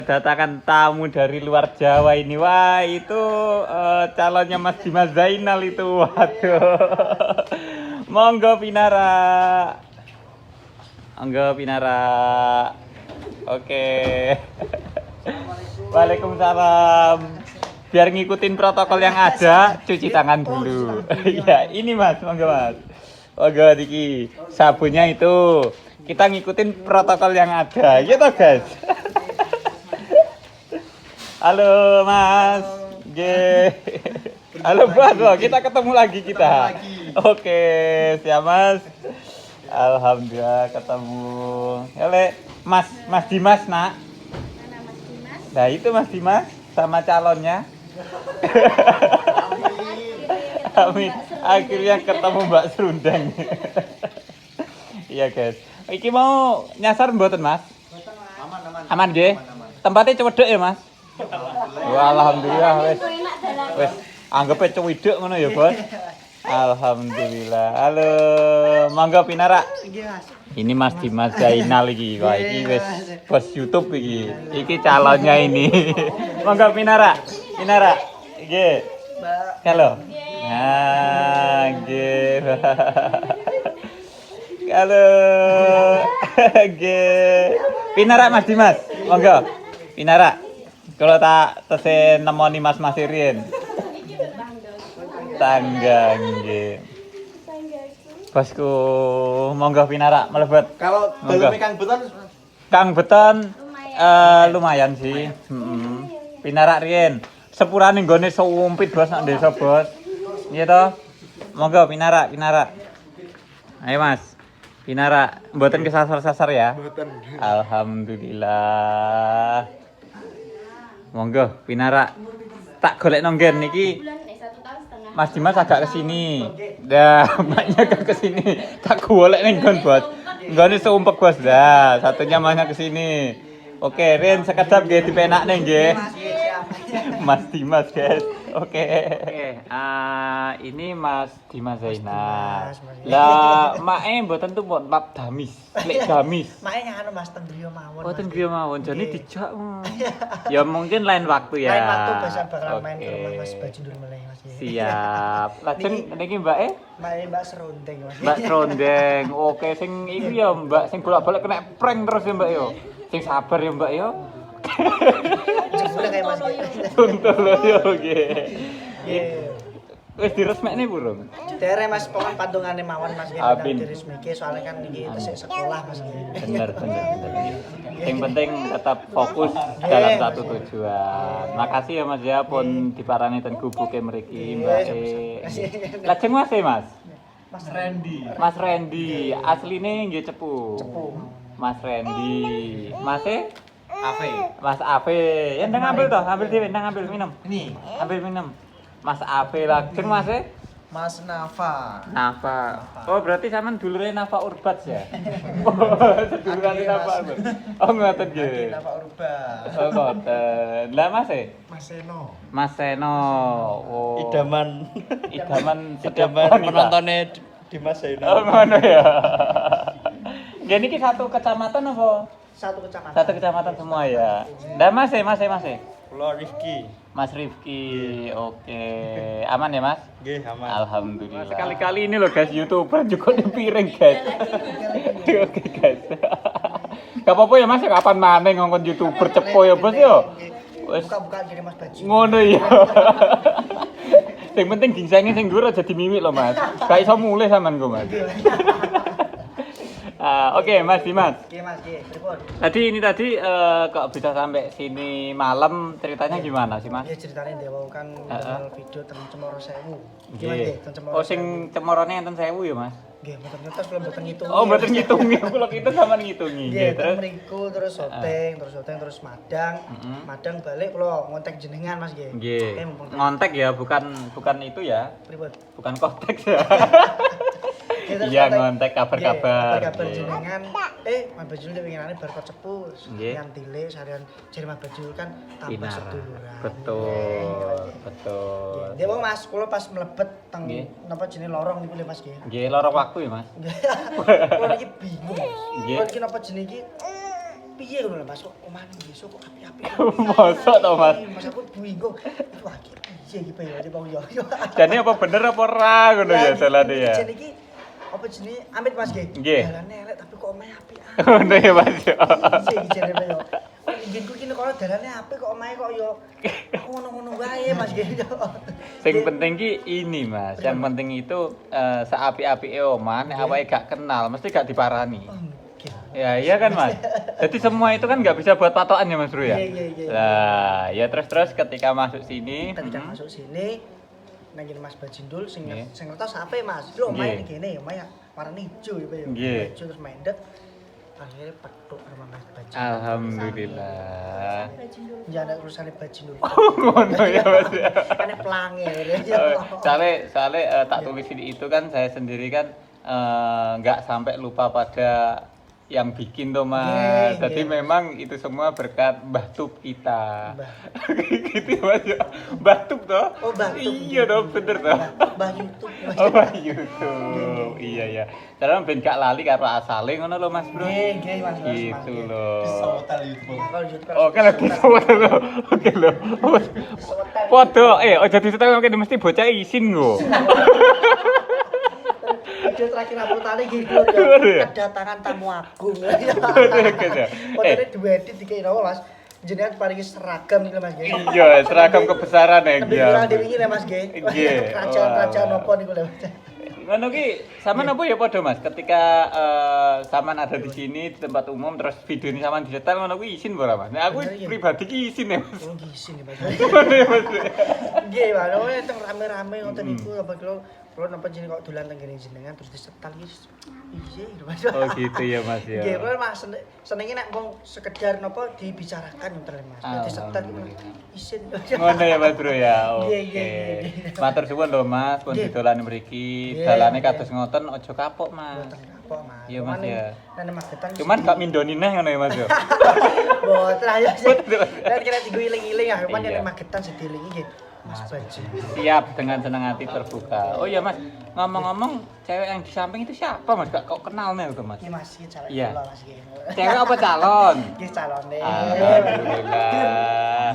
Datangkan tamu dari luar Jawa ini. Wah, itu calonnya Mas Dimas Zainal itu. Waduh. Monggo Pinara. Monggo Pinara. Oke. Waalaikumsalam. Biar ngikutin protokol yang ada, cuci tangan dulu. Ya, ini Mas, monggo Mas. Monggo Diki. Sabunnya itu kita ngikutin protokol yang ada. Gitu, guys. Halo Mas. Ge. Halo Mas, kita ketemu lagi kita. Oke, siap Mas. Alhamdulillah ketemu. Oleh Mas Dimas, Nak. Mana Mas Dimas? Nah, itu Mas Dimas sama calonnya. Amin. Akhirnya ketemu Mbak Serundeng. Iya, guys. Iki mau nyasar mboten, Mas? Aman nggih. Tempatnya cewedek ya, Mas? Wah, alhamdulillah wes. Wes, anggape cewedek ngono ya, Bos. Alhamdulillah. Halo, monggo Pinara. Ini Mas Dimas Zainal iki. Wah, iki wis bos YouTube iki. Iki calonnya ini. Monggo Pinara. Pinara. Nggih. Halo. Nah, nggih. Halo. Nggih. Pinara Mas Dimas. Monggo. Pinara. Kalau tak tese nemoni Mas Irin. Tangga nggih. Bosku, monggo Pinara mlebet. Kalau belum Kang Beton lumayan sih. Pinara riyen. Sepurane nggone sumpit Bos nang desa, Bos. Iya toh? Monggo Pinara. Ayo Mas. Pinara, mboten kesasar-sasar ya? Mboten. Alhamdulillah. Monggo Pinara. Tak golek nonggen niki. Mas Dimas agak kesini. Dah, maknya agak kesini. Tak golek ning nggon, Bos. Nggone seumpek, Bos. Dah, satunya maknya kesini. Oke, Rin sekedap nggih dipenakne nggih. Mas Dimas, guys. Oke. Ini Mas Dimas Zainal. Lah, mae mboten tuh mbok bab damis. Lek damis. Mae ngono Mas ten griya mawon. Oh, ten griya mawon. Jane dijak. Ya mungkin lain waktu ya. Lain waktu bisa bakal main ke rumah Mas Baju dulu meneh Mas. Siap. Lajeng niki Mbak Mae Mbak Serundeng Mas. Mbak Serundeng. Oke, sing iku ya Mbak sing bolak-balik kena prank terus ya Mbak yo. Sing sabar ya Mbak yo. Jebule kayak Mas. Tuntul yo nggih. Nggih. Wis diresmekne burung. Dere Mas pokon pandungane mawon Mas nggih Amin. diresmike soalnya kan iki tesih sekolah Mas. Bener. Yang penting tetap fokus dalam satu tujuan. Makasih ya Mas ya pun diparani ten gubuke mriki Mbak. Lajeng Mas Mas. Mas Randy, asline nggih cepu. Mas Randy. Mas Ave. Ya ndang ambil toh, ambil dhewe, ndang ambil minum. Ini Ambil minum. Mas Ave lajeng Mas Mas Nafa. Nafa. Oh, berarti sampean dulure Nafa Urbats ya? Oh, sedulurane Nafa Urbats. Oh, ngoten nggih. Nafa Urba. Oh, ngoten. Lah Mas Mas Seno. Mas Seno. Oh. Idaman setiap wanita. penontonnya Dimas Zainal. Oh, ngono ya. Nggih niki satu kecamatan apa? Satu kecamatan. Satu kecamatan semua ya. Lah Mas Pulau Rifki. Mas Rifki, oke. Aman ya Mas? Nggih, aman. Alhamdulillah. Sekali-kali ini loh guys, YouTuber juga di piring guys. Oke guys. Gak apa-apa ya Mas, kapan maneh ngongkon YouTuber cepo ya Bos ya. Wes Buka-buka gini Mas Baju. ngono ya. Sing penting gingsenge sing dhuwur aja dimimik loh Mas. Gak iso mulih sampean ku Mas. Oke Mas Dimas. Oke Mas, nggih. Pripun? Tadi kok bisa sampai sini malam ceritanya gimana sih Mas? Ya ceritanya dewa kan nonton video tentang Cemoro Sewu. Nggih. Tentang Cemoro. Oh sing cemorone enten 1000 ya Mas? Nggih, mboten ngetes kula mboten ngitung. Oh, mboten ngitungi, kula kita sama ngitungi. Nggih, Terus mriku terus syuting, terus madang. Madang balik kula ngontek jenengan Mas nggih. nggih. Oke, mumpung Ngontek ya, bukan itu ya. pripun? Bukan konteks ya. Terus Iya, ngontek- ngontek kabar-kabar. Nggih, kabar Nggih. jenengan. Mas Baju ini pengenane bar kok cepu. Nggih. Yang dile sarian jare Mas Baju kan tambah Pinara. seduluran. Betul. Dia mau Mas, kula pas mlebet teng Nggih. napa jenenge lorong niku lho Mas nggih. Nggih, lorong waktu ya, Mas. Kula iki bingung. Nggih. Kula iki napa jenenge iki piye ngono lho Mas kok omah besok kok api-api. Mosok to, Mas? Mas aku bingung. Wah iki piye iki piye ya Bang yo. Jane apa bener apa ora ngono ya dalane ya. Jane iki apa jenenge amit Mas nggih. Nggih. Dalane elek tapi kok omahe apik. Ngono ya Mas. Piye iki jane yo. Inginku iki kok dalane apik kok omahe kok yo ngono-ngono wae Mas nggih. Sing penting ki ini Mas, yang penting itu seapi-apike omah nek awake gak kenal mesti gak diparani. Ya iya kan Mas. Jadi semua itu kan nggak bisa buat patokan ya Mas Bro ya. Iya. Lah ya terus ketika masuk sini. Ketika masuk sini nang ngene Mas Bajindul sing Nggih. ngertos ape Mas. Lho omahe Nggih. iki kene omahe warna ijo ya ya. Nggih. Ijo terus mendet. Akhirnya petuk sama Mas Bajindul. Alhamdulillah. Ya ada urusane Bajindul. Ngono ya Mas. Kan pelange Soale tak tulis di itu kan saya sendiri kan nggak sampai lupa pada yang bikin tuh Mas. Nggih, Jadi nggih. memang itu semua berkat Mbah Tup kita. Mbah. Gitu ya Mas. ya. Mbah Tup toh? Oh, Mbah Tup. Iya dong, bener toh. Mbah YouTube. Oh, Mbah YouTube. Iya ya. Karena ben gak lali karo asale ngono lho Mas Bro. Nggih, Mas. Gitu loh. Kalau YouTube. Oh, kan lagi sawat lho. Oke lho. Podo, ojo disetel mungkin mesti bocah isin nggo. Video terakhir uploadane gitu ya? kedatangan tamu agung. ya? Fotonya duedit iki napa Mas? Jenengan paringi seragam iki lho Mas nggih. Iya, seragam kebesaran ya. Lebih kurang dewe iki lho Mas nggih. Nggih. Kerajaan-kerajaan Wah. napa niku lho Mas. Ngono ki sampean apa ya padha Mas ketika sampean ada di sini di tempat umum terus video ini sampean disetel ngono kuwi izin ora Mas? Nah aku Bener, iya. pribadi ki izin ya Mas. Oh gisin ya Mas. Ngono ya Mas. Nggih, Mas. Oh, teng rame-rame ngoten niku apa kula napa jeneng kok dolan teng kene jenengan terus disetel iki. Iya, lho Mas. Oh gitu ya Mas ya. Nggih, kula Mas senenge nek wong sekedar napa dibicarakan ngoten lho Mas. Nek disetel iki Mas, isin. Ngono ya Mas Bro ya. Nggih, Oke. nggih. Matur suwun lho Mas, pun Nggih. didolani mriki. Nggih, Dalane nggih. kados ngoten aja kapok Mas. Mboten kapok Mas. Iya, Mas, ya. Nek Magetan Cuman gak mindoni neh ngono ya Mas ya. mboten ayo. Nek kira digo iling-iling ah, cuman Iya. nek Magetan sediling iki Mas Baji. Siap dengan senang hati terbuka. Oh iya Mas, ngomong-ngomong cewek yang di samping itu siapa Mas? Gak kok kenal nih itu Mas? Iki Mas iki calon Iya. kula Mas iki. Cewek apa calon? Iki calone. Alhamdulillah.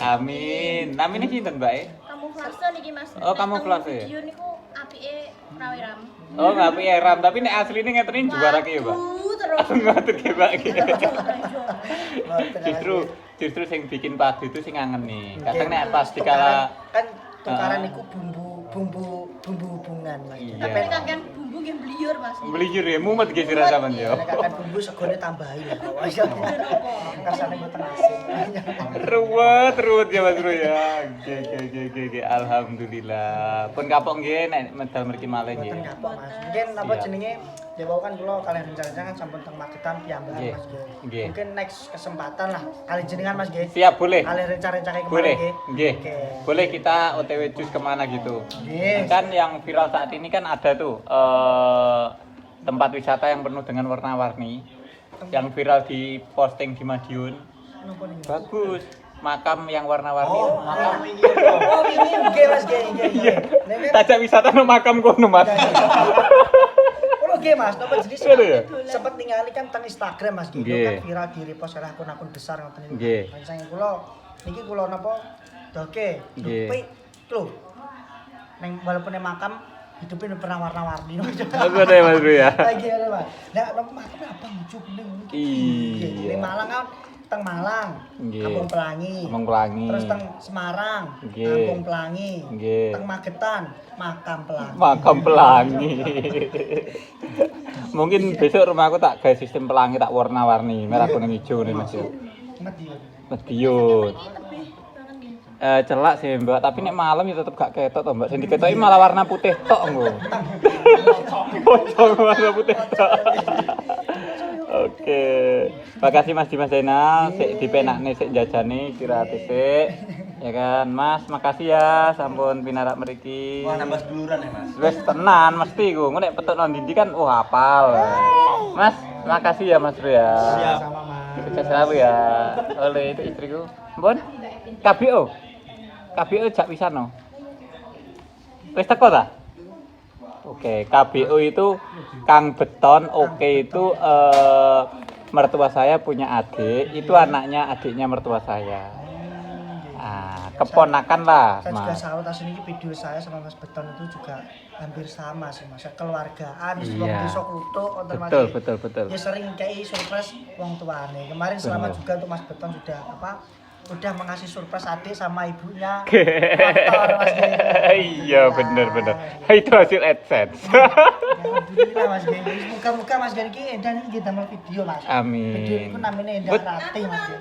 Amin. Namanya sinten Mbak? Kamuflase niki Mas. Oh, Nek kamuflase. teng Video niku apike Rawiram. Oh, nggak punya ram, tapi nek asline ngeten juara ki ya, Pak. Terus. Ngoten ki, Pak. Justru Justru sing bikin padu itu sing ngangen nih. Kadang nek pas dikala kan tukaran niku bumbu hubungan Mas. Iya. Tapi nek kan bumbu nggih bliyur Mas. beli jur ya mumet ge sira sampean yo. Nek kan bumbu segone tambahin lah. Kasane mboten asin. Ruwet ya Mas Bro ya. Oke. Alhamdulillah. Pun kapok nggih nek medal mriki malih nggih. Mboten kapok Mas. Mungkin apa Siap. jenenge ya bawa kan kula kalian rencana kan sampun teng Magetan piyambakan Nggih. Mas nggih. Nggih. Mungkin next kesempatan lah kalian jenengan Mas nggih. Siap, boleh. Kalian rencana-rencana kemana Boleh. nggih? Nggih. Oke. Boleh kita OTW cus kemana gitu. Nggih. Kan yang viral saat ini kan ada tuh tempat wisata yang penuh dengan warna-warni yang viral di posting di Madiun. Napa niku? Bagus. Makam yang warna-warni. Oh ini nggih Mas nggih. Nek kan Tajak wisata no makam kono, Mas. Kulo nggih Mas, napa jenis Iya, iya. sempet ningali kan teng Instagram Mas gitu Nggih. kan viral di repost oleh akun-akun besar ngoten niku. Nggih. Saking kula niki kula napa doke Nggih. dupe lho. Neng walaupun ning makam hidupnya pernah warna-warni. Aku ada ya, Mas Bro ya. Lagi ada Mas. Nah, makam apa lucu bening. Iya. Ning Malang kan teng Malang, Nggih. Kampung Pelangi. Kampung Pelangi. Terus teng Semarang, Nggih. Kampung Pelangi. Nggih. Teng Magetan, Makam Pelangi. Makam pelangi. Mungkin besok rumahku tak gawe sistem pelangi tak warna-warni, merah kuning hijau nih Mas. Madiun. Mediun. Lebih banget nggih. Celak sih Mbak, tapi nek malam ya tetep gak ketok to Mbak. Sing diketoki malah warna putih tok engko. Pocong warna putih tok. Oke. Makasih Mas Dimas Zainal, sik dipenakne sik jajane istirahat sik. Ya kan, Mas, makasih ya sampun pinarak mriki. Wah, nambah seduluran ya, Mas. Wes tenan mesti ku. Engko nek petuk nang ndi kan hafal. Mas, makasih ya Mas Bro ya. Siap. Sama Mas. Sukses selalu ya. Oleh itu istriku. Mbon? KBO. KBO jak wisano. Wis teko ta? Oke, KBO itu Kang Beton, oke itu mertua saya punya adik, itu anaknya adiknya mertua saya. Ah, keponakan lah, Saya juga Mas. salut asli ini video saya sama Mas Beton itu juga hampir sama sih Mas. Keluargaan, wis wong Iya. desa kluthuk wonten Mas. Betul. Ya sering kayak surprise wong tuane. Kemarin selamat Bener. juga untuk Mas Beton sudah udah mengasih surprise adik sama ibunya. Motor, Mas Ge. Iya, bener. Itu hasil AdSense. Alhamdulillah Mas Ge. Muka-muka Mas Ge iki edan iki damel video Mas. Amin. Video itu namanya Endah Bet- Rati Mas Ge.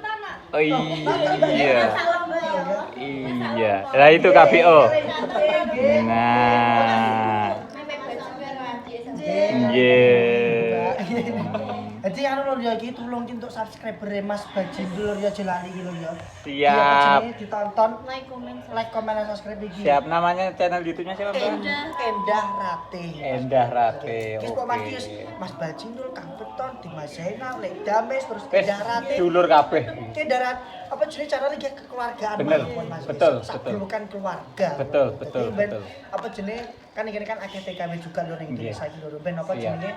Oh iya. Salam Mbak. Iya. Nah itu KPO. Nah. Iya. Jadi anu lho ya iki tulung untuk subscriber Mas Bajindo lho ya jelali iki lho ya. Siap. Iya, jenenge ditonton, Like, comment, dan subscribe iki. Siap, namanya channel YouTube-nya siapa, Bang? Endah Rati. Endah Rate. Wis kok mati wis Mas Bajindo, Kang Beton, Dimas Zainal, Lek Dames terus Wes Endah Rati. dulur kabeh. Endah Rati apa jenenge channel iki kekeluargaan Bener, mawon, Mas. betul. Bukan keluarga. Betul. Jadi, ben, apa jenenge kan ini kan akeh TKW juga lho ning Iya. Indonesia iki lho. Ben apa Siap. jenenge?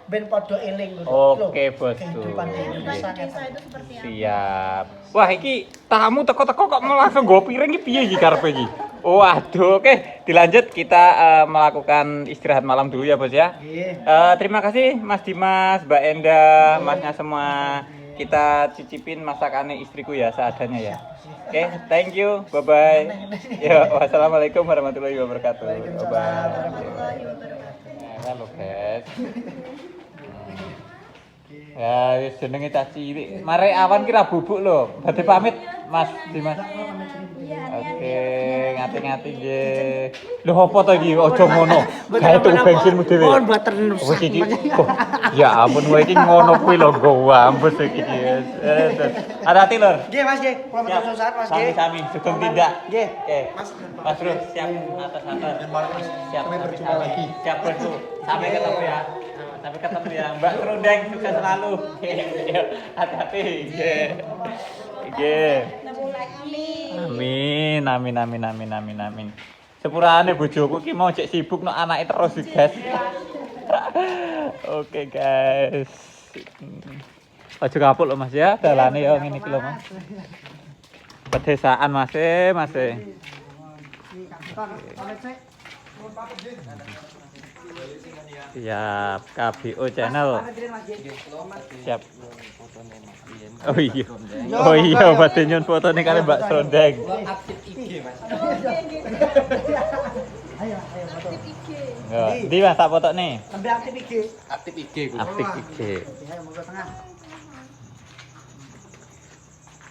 Ben podo eling lho. Oke, Lho, bos. Kehidupan di Indonesia Like desa kan. itu seperti apa? Siap. Wah, iki tamu teko-teko kok mau langsung go piring iki piye iki karepe iki? Waduh, oke, dilanjut kita melakukan istirahat malam dulu ya, Bos ya. Nggih. Terima kasih Mas Dimas, Mbak Endah, Masnya semua. Kita cicipin masakannya istriku ya seadanya ya. Oke, thank you. Bye bye. Ya, wassalamualaikum warahmatullahi wabarakatuh. Bye Waalaikumsalam bye. Warahmatullahi wabarakatuh. Halo, guys. Ya, wis jenenge cah cilik. Mare awan kira bubuk lho. Badhe pamit, Mas Dimas. Oke, ngati-ngati nggih. Lho apa to iki aja ngono. Gawe tuku bensinmu dhewe. Mohon buatan Wis iki. Oh, ya ampun kowe iki ngono kuwi lho nggo ambes iki. Hati-hati lur. Nggih Mas nggih, kula Siap. matur suwun Mas nggih. Sami-sami sugeng tindak. Nggih. Oke. Mas Bro, siap atas-atas. Siap. Sampai berjumpa lagi. Siap, Bro. Sampai ketemu ya. Sampai ketemu ya. Mbak Serundeng sukses selalu. Yuk, hati-hati. Nggih. Nggih. Amin. Sepurane bojoku ki mau cek sibuk no anake terus iki, guys. Oke, guys. Aja kapuk lho Mas ya, dalane ya ngene iki lho Mas. Pedesaan Mas. Siap, KBO channel. Siap. Oh iya, badhe nyun fotone kali Mbak Serundeng. Ayo foto. Ya, ndi Mas tak foto nih. Sampai aktif iki. Aktif IG. Ayo mau ke tengah.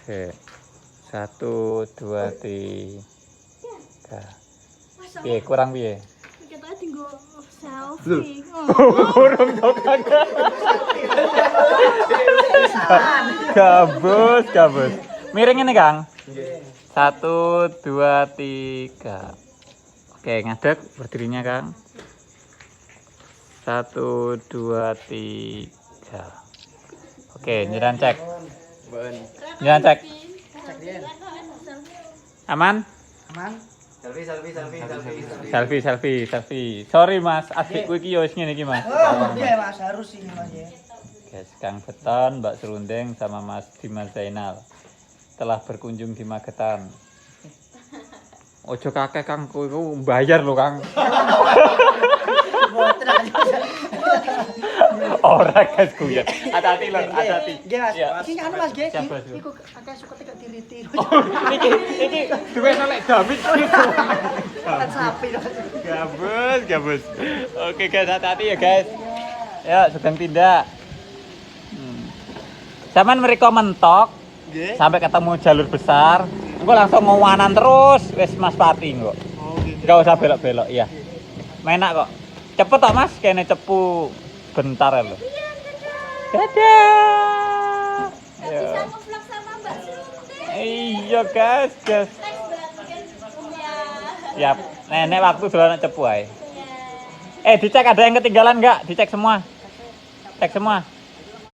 Oke. 1 2 3. Piye kurang piye? Kita tinggal selfie. Kurang dong kakak. Gabus. Miring ini Kang. 1 2 3. Oke, ngadeg berdirinya Kang. 1 2 3. Oke, nyeran cek. Nyeran cek. Aman? Aman. Selfie. Sorry Mas, adikku iki yo wis ngene iki Mas. Oh, iya Mas, harus sih Mas ya. Guys, Kang Beton, Mbak Serundeng sama Mas Dimas Zainal telah berkunjung di Magetan. Ojo kakek Kang, kowe bayar lho Kang. Ora guys ku ya. Hati-hati lho, hati-hati. Nggih Mas. Ya. Iki anu Mas nggih. Siap, Bos. Iku akeh suka tidak diriti. Iki duwe nek damit itu. Kan sapi. Gabus. Oke guys, hati-hati ya guys. Ya, sedang tindak. Zaman mereka mentok sampai ketemu jalur besar, engko langsung ngowanan terus, wis Mas Pati engko. Enggak usah belok-belok, iya. Menak kok. Cepet tok Mas, kene cepu bentar lho. Dadah. Bisa nge-vlog sama Mbak Serundeng. Iya guys. Thanks banget ya. Siap. Nenek waktu dolanan cepu ae. Dicek ada yang ketinggalan enggak? Dicek semua. Cek semua.